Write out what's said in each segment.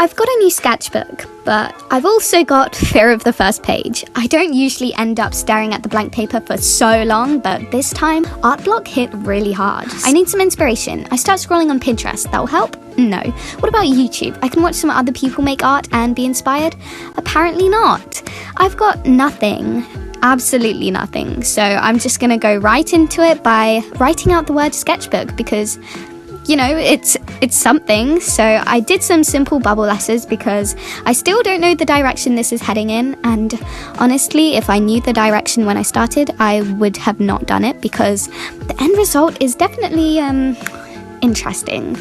I've got a new sketchbook, but I've also got fear of the first page. I don't usually end up staring at the blank paper for so long, but this time, art block hit really hard. I need some inspiration. I start scrolling on Pinterest. That will help? No. What about YouTube? I can watch some other people make art and be inspired? Apparently not. I've got nothing. Absolutely nothing. So I'm just gonna go right into it by writing out the word sketchbook because, you know, it's something. So I did some simple bubble letters because I still don't know the direction this is heading in, and honestly, if I knew the direction when I started, I would have not done it because the end result is definitely interesting.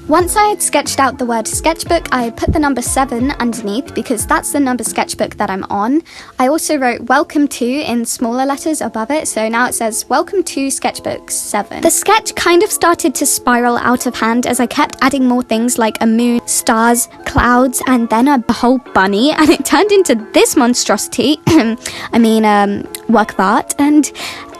Once I had sketched out the word sketchbook, I put the number 7 underneath because that's the number sketchbook that I'm on. I also wrote welcome to in smaller letters above it, so now it says welcome to sketchbook 7. The sketch kind of started to spiral out of hand as I kept adding more things like a moon, stars, clouds, and then a whole bunny, and it turned into this monstrosity, work of art, and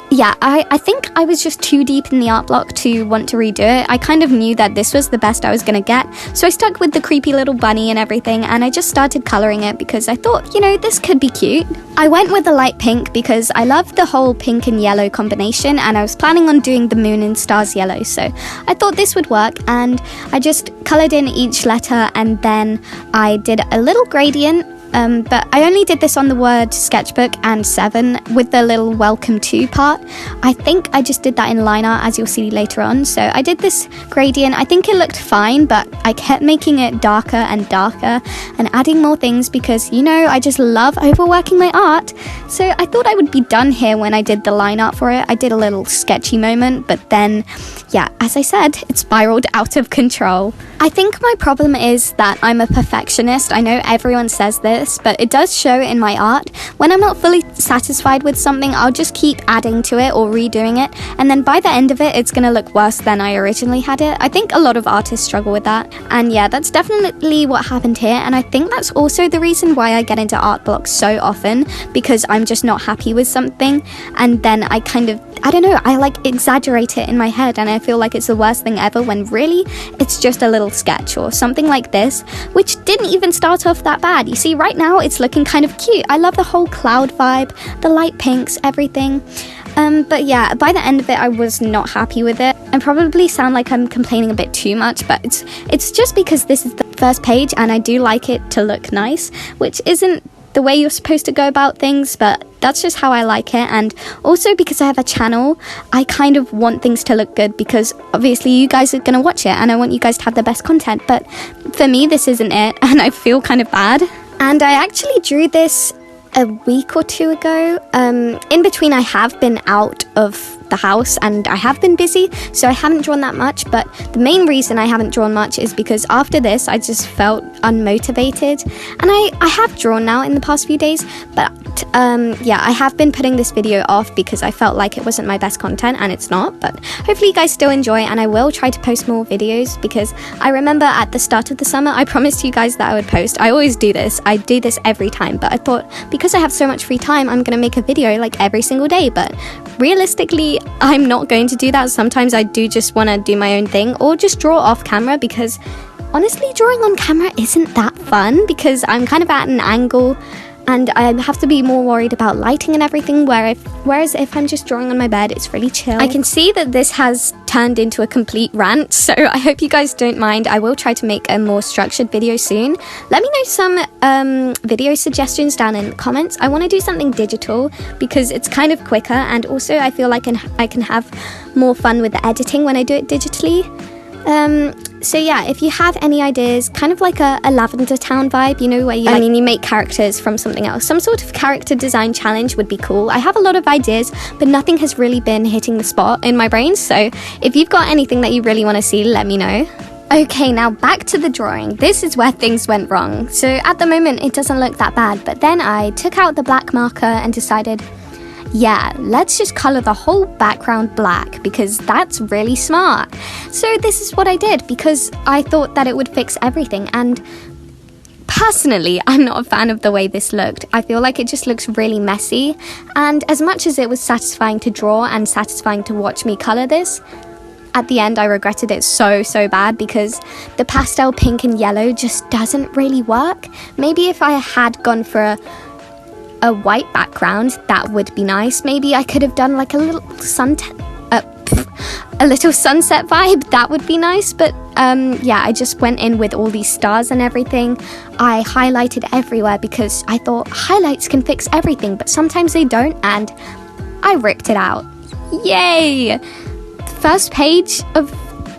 yeah, I think I was just too deep in the art block to want to redo it. I kind of knew that this was the best I was going to get, so I stuck with the creepy little bunny and everything, and I just started colouring it because I thought, you know, this could be cute. I went with a light pink because I love the whole pink and yellow combination, and I was planning on doing the moon and stars yellow, so I thought this would work, and I just coloured in each letter, and then I did a little gradient. But I only did this on the word sketchbook and 7 with the little welcome to part. I think I just did that in line art, as you'll see later on. So I did this gradient. I think it looked fine, but I kept making it darker and darker and adding more things because, you know, I just love overworking my art. So I thought I would be done here when I did the line art for it. I did a little sketchy moment, but then, yeah, as I said, it spiraled out of control. I think my problem is that I'm a perfectionist. I know everyone says this, but it does show in my art. When I'm not fully satisfied with something, I'll just keep adding to it or redoing it, and then by the end of it, it's gonna look worse than I originally had it. I think a lot of artists struggle with that, and yeah, that's definitely what happened here, and I think that's also the reason why I get into art blocks so often, because I'm just not happy with something, and then I don't know, I like exaggerate it in my head, and I feel like it's the worst thing ever when really it's just a little sketch or something like this, which didn't even start off that bad. You see, right now it's looking kind of cute. I love the whole cloud vibe, the light pinks, everything. But yeah, by the end of it, I was not happy with it. I probably sound like I'm complaining a bit too much, but it's just because this is the first page and I do like it to look nice, which isn't the way you're supposed to go about things, but that's just how I like it. And also because I have a channel, I kind of want things to look good because obviously you guys are going to watch it and I want you guys to have the best content, but for me this isn't it and I feel kind of bad. And I actually drew this a week or two ago. In between I have been out of the house and I have been busy, so I haven't drawn that much, but the main reason I haven't drawn much is because after this I just felt unmotivated, and I have drawn now in the past few days, but yeah, I have been putting this video off because I felt like it wasn't my best content, and it's not, but hopefully you guys still enjoy, and I will try to post more videos because I remember at the start of the summer I promised you guys that I would post. I always do this, I do this every time, but I thought because I have so much free time I'm gonna make a video like every single day, but realistically I'm not going to do that. Sometimes I do just want to do my own thing or just draw off camera because honestly drawing on camera isn't that fun because I'm kind of at an angle and I have to be more worried about lighting and everything, whereas if I'm just drawing on my bed, it's really chill. I can see that this has turned into a complete rant, so I hope you guys don't mind. I will try to make a more structured video soon. Let me know some video suggestions down in the comments. I want to do something digital because it's kind of quicker, and also I feel like I can have more fun with the editing when I do it digitally. So yeah, if you have any ideas, kind of like a Lavender Town vibe, you know, where you make characters from something else. Some sort of character design challenge would be cool. I have a lot of ideas, but nothing has really been hitting the spot in my brain. So if you've got anything that you really want to see, let me know. Okay, now back to the drawing. This is where things went wrong. So at the moment, it doesn't look that bad, but then I took out the black marker and decided, yeah, let's just colour the whole background black because that's really smart. So this is what I did because I thought that it would fix everything, and personally I'm not a fan of the way this looked. I feel like it just looks really messy, and as much as it was satisfying to draw and satisfying to watch me colour this, at the end I regretted it so bad because the pastel pink and yellow just doesn't really work. Maybe if I had gone for a white background, that would be nice. Maybe I could have done like a little sunset vibe. That would be nice. But yeah, I just went in with all these stars and everything. I highlighted everywhere because I thought highlights can fix everything, but sometimes they don't, and I ripped it out. Yay! First page of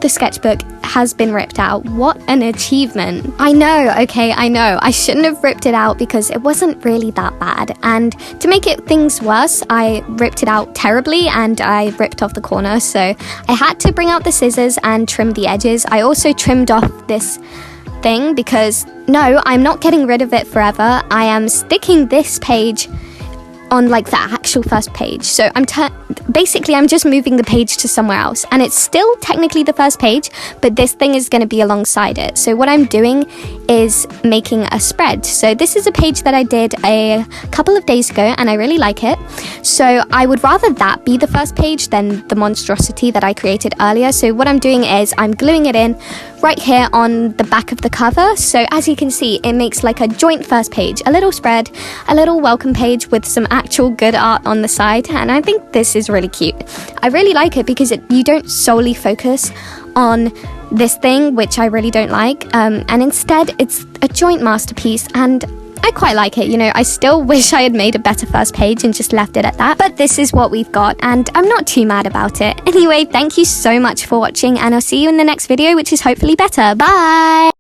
the sketchbook has been ripped out. What an achievement. I know, okay, I know. I shouldn't have ripped it out because it wasn't really that bad. And to make things worse, I ripped it out terribly and I ripped off the corner. So I had to bring out the scissors and trim the edges. I also trimmed off this thing because, no, I'm not getting rid of it forever. I am sticking this page on like the actual first page. So basically I'm just moving the page to somewhere else, and it's still technically the first page, but this thing is going to be alongside it. So what I'm doing is making a spread. So this is a page that I did a couple of days ago and I really like it. So I would rather that be the first page than the monstrosity that I created earlier. So what I'm doing is I'm gluing it in right here on the back of the cover. So as you can see, it makes like a joint first page, a little spread, a little welcome page with some actual good art on the side, and I think this is really cute. I really like it because you don't solely focus on this thing, which I really don't like, and instead it's a joint masterpiece, and I quite like it. You know, I still wish I had made a better first page and just left it at that, but this is what we've got and I'm not too mad about it. Anyway, thank you so much for watching, and I'll see you in the next video, which is hopefully better. Bye!